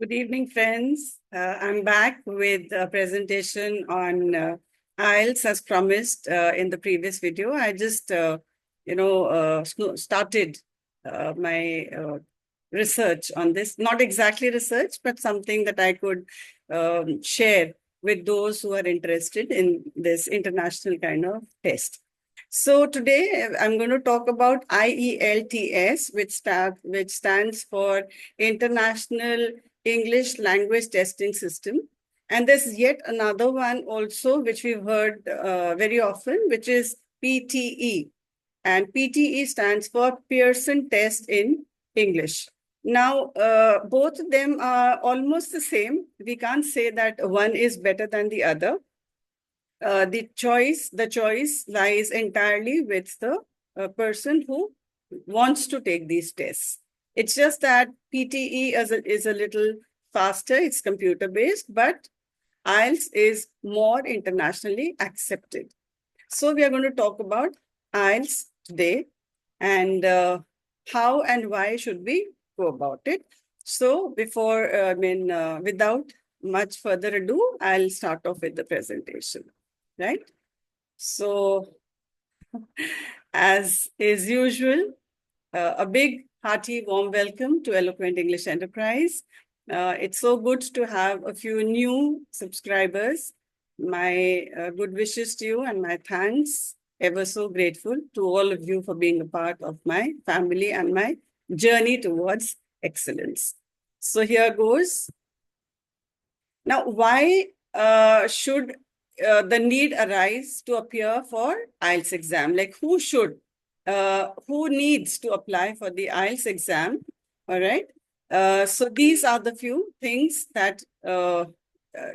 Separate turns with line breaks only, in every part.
Good evening, friends. I'm back with a presentation on IELTS as promised in the previous video. I just, started my research on this. Not exactly research, but something that I could share with those who are interested in this international kind of test. So today I'm going to talk about IELTS, which stands for International English Language Testing System. And there's yet another one also, which we've heard very often, which is PTE. And PTE stands for Pearson Test in English. Now, both of them are almost the same. We can't say that one is better than the other. The choice lies entirely with the person who wants to take these tests. It's just that PTE is a little faster, it's computer based, but IELTS is more internationally accepted. So we are going to talk about IELTS today and how and why should we go about it. So without much further ado, I'll start off with the presentation, right? So as is usual, a big, hearty, warm welcome to Eloquent English Enterprise. It's so good to have a few new subscribers. My good wishes to you and my thanks. Ever so grateful to all of you for being a part of my family and my journey towards excellence. So here goes. Now, why should the need arise to appear for IELTS exam? Like who needs to apply for the IELTS exam? All right. So these are the few things that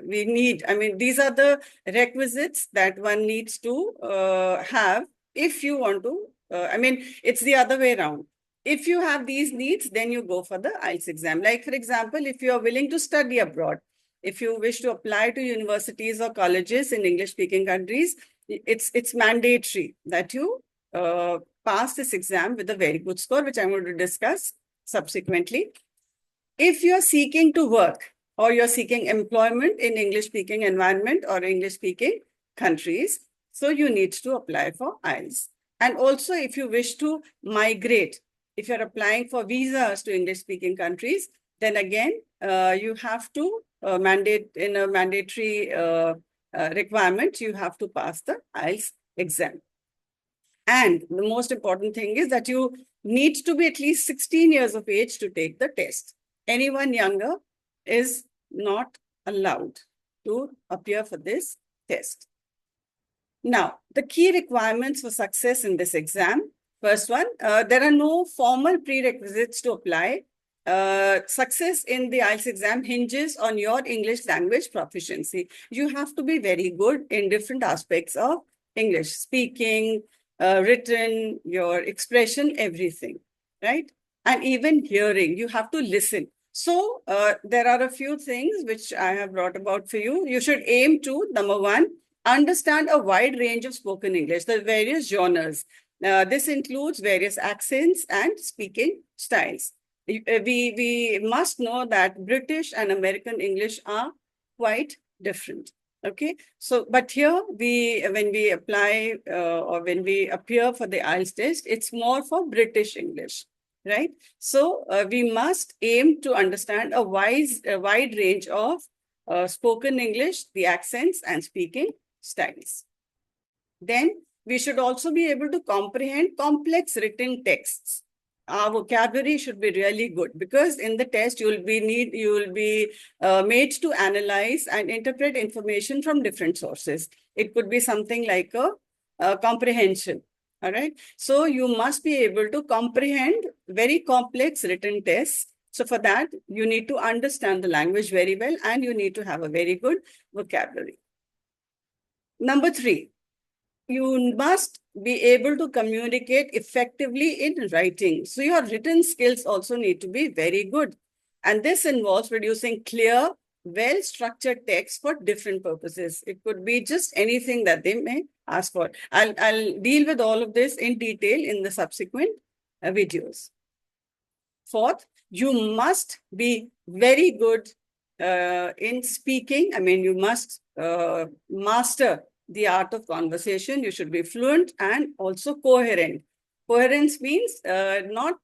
we need. I mean, these are the requisites that one needs to have if you want to. It's the other way around. If you have these needs, then you go for the IELTS exam. Like, for example, if you are willing to study abroad, if you wish to apply to universities or colleges in English-speaking countries, it's mandatory that you pass this exam with a very good score, which I'm going to discuss subsequently. If you're seeking to work or you're seeking employment in English-speaking environment or English-speaking countries, so you need to apply for IELTS. And also, if you wish to migrate, if you're applying for visas to English-speaking countries, then again, you have to mandatory requirement, you have to pass the IELTS exam. And the most important thing is that you need to be at least 16 years of age to take the test. Anyone younger is not allowed to appear for this test. Now, the key requirements for success in this exam. First one, there are no formal prerequisites to apply. Success in the IELTS exam hinges on your English language proficiency. You have to be very good in different aspects of English, speaking, written, your expression, everything, right? And even hearing, you have to listen. So there are a few things which I have brought about for you. You should aim to, number one, understand a wide range of spoken English, the various genres. This includes various accents and speaking styles. We must know that British and American English are quite different. Okay, so but here when we apply or when we appear for the IELTS test, it's more for British English, right? So we must aim to understand a wide range of spoken English, the accents and speaking styles. Then we should also be able to comprehend complex written texts. Our vocabulary should be really good because in the test you will be made to analyze and interpret information from different sources. It could be something like a comprehension. All right. So you must be able to comprehend very complex written tests. So for that, you need to understand the language very well and you need to have a very good vocabulary. Number three, you must be able to communicate effectively in writing. So your written skills also need to be very good. And this involves producing clear, well-structured text for different purposes. It could be just anything that they may ask for. I'll deal with all of this in detail in the subsequent videos. Fourth, you must be very good in speaking. I mean, you must master the art of conversation. You should be fluent and also coherent. Coherence means not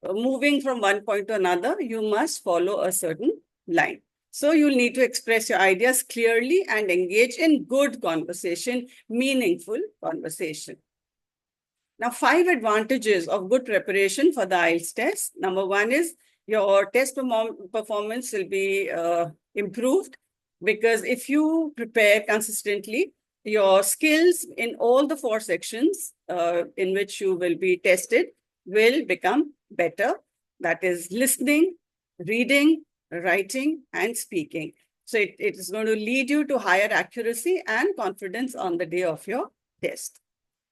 moving from one point to another. You must follow a certain line. So you'll need to express your ideas clearly and engage in good conversation, meaningful conversation. Now, 5 advantages of good preparation for the IELTS test. Number one is your test performance will be improved, because if you prepare consistently, your skills in all the 4 sections in which you will be tested will become better. That is listening, reading, writing, and speaking. So it is going to lead you to higher accuracy and confidence on the day of your test.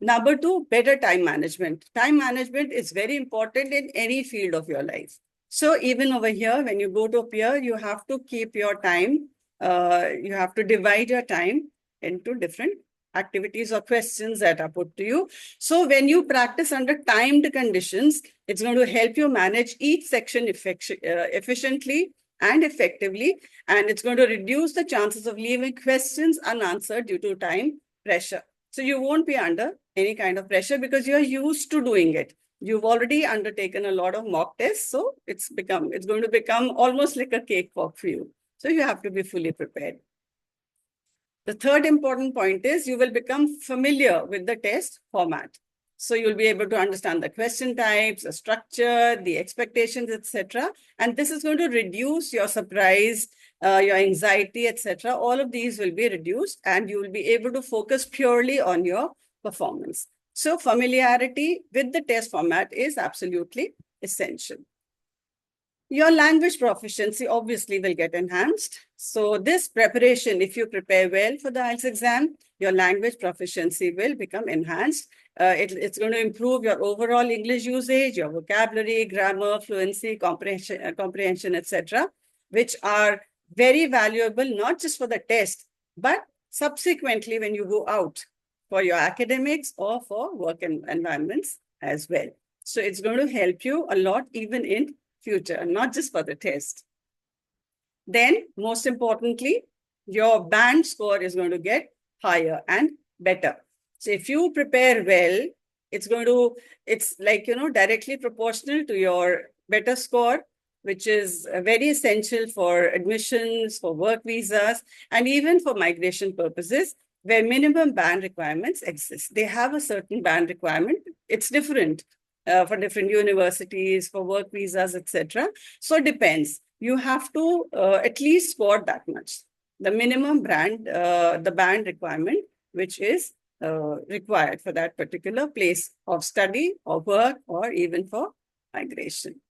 Number 2, better time management. Time management is very important in any field of your life. So even over here, when you go to appear, you have to keep your time, you have to divide your time into different activities or questions that are put to you. So when you practice under timed conditions, it's going to help you manage each section efficiently and effectively, and it's going to reduce the chances of leaving questions unanswered due to time pressure. So you won't be under any kind of pressure because you're used to doing it. You've already undertaken a lot of mock tests, so it's going to become almost like a cakewalk for you. So you have to be fully prepared. The third important point is you will become familiar with the test format. So you'll be able to understand the question types, the structure, the expectations, etc. And this is going to reduce your surprise, your anxiety, etc. All of these will be reduced and you will be able to focus purely on your performance. So familiarity with the test format is absolutely essential. Your language proficiency obviously will get enhanced. So this preparation, if you prepare well for the IELTS exam, your language proficiency will become enhanced. It's going to improve your overall English usage, your vocabulary, grammar, fluency, comprehension, etc., which are very valuable, not just for the test, but subsequently when you go out for your academics or for work environments as well. So it's going to help you a lot even in future, not just for the test. Then, most importantly, your band score is going to get higher and better. So if you prepare well, it's like, directly proportional to your better score, which is very essential for admissions, for work visas, and even for migration purposes, where minimum band requirements exist. They have a certain band requirement. It's different for different universities, for work visas, etc. So it depends. You have to at least score that much. The minimum the band requirement, which is required for that particular place of study or work or even for migration.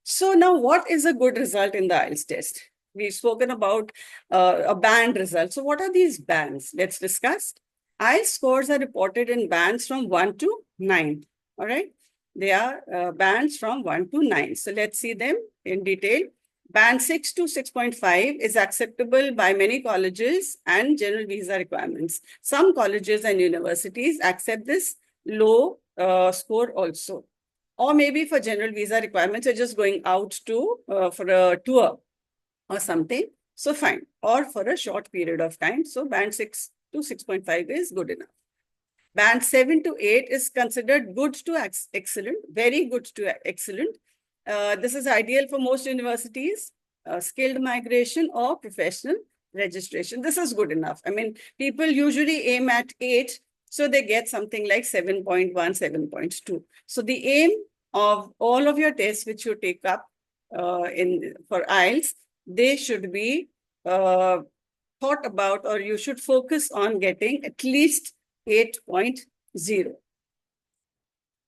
So now what is a good result in the IELTS test? We've spoken about a band result. So what are these bands? Let's discuss. IELTS scores are reported in bands from 1 to 9. All right. They are bands from 1 to 9. So let's see them in detail. Band 6 to 6.5 is acceptable by many colleges and general visa requirements. Some colleges and universities accept this low score also. Or maybe for general visa requirements, you're just going out to for a tour or something. So fine. Or for a short period of time. So band 6 to 6.5 is good enough. Band 7 to 8 is considered good to excellent, very good to excellent. This is ideal for most universities, skilled migration or professional registration. This is good enough. I mean, people usually aim at 8, so they get something like 7.1, 7.2. So the aim of all of your tests which you take up for IELTS, they should be thought about, or you should focus on getting at least 8.0.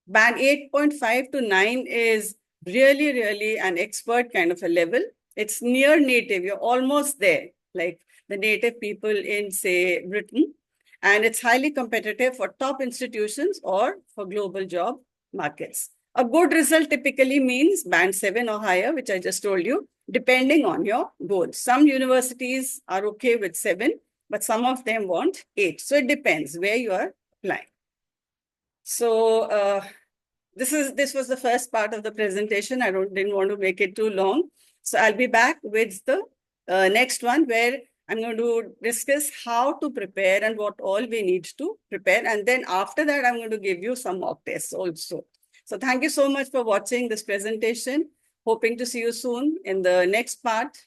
Band 8.5 to 9 is really, really an expert kind of a level. It's near native. You're almost there, like the native people in, say, Britain. And it's highly competitive for top institutions or for global job markets. A good result typically means band 7 or higher, which I just told you, depending on your goals. Some universities are okay with 7, but some of them want 8. So it depends where you are applying. So this was the first part of the presentation. I didn't want to make it too long. So I'll be back with the next one where I'm going to discuss how to prepare and what all we need to prepare. And then after that, I'm going to give you some mock tests also. So thank you so much for watching this presentation. Hoping to see you soon in the next part.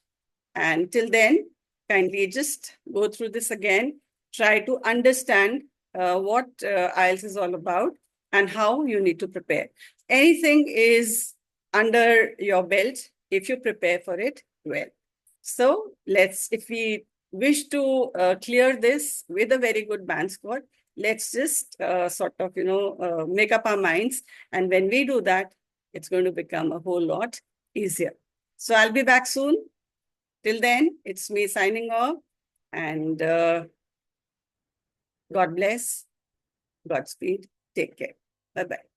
And till then, kindly just go through this again. Try to understand what IELTS is all about and how you need to prepare. Anything is under your belt if you prepare for it well. So if we wish to clear this with a very good band score, let's just sort of, make up our minds. And when we do that, it's going to become a whole lot easier. So I'll be back soon. Till then, it's me signing off. And God bless. Godspeed. Take care. Bye-bye.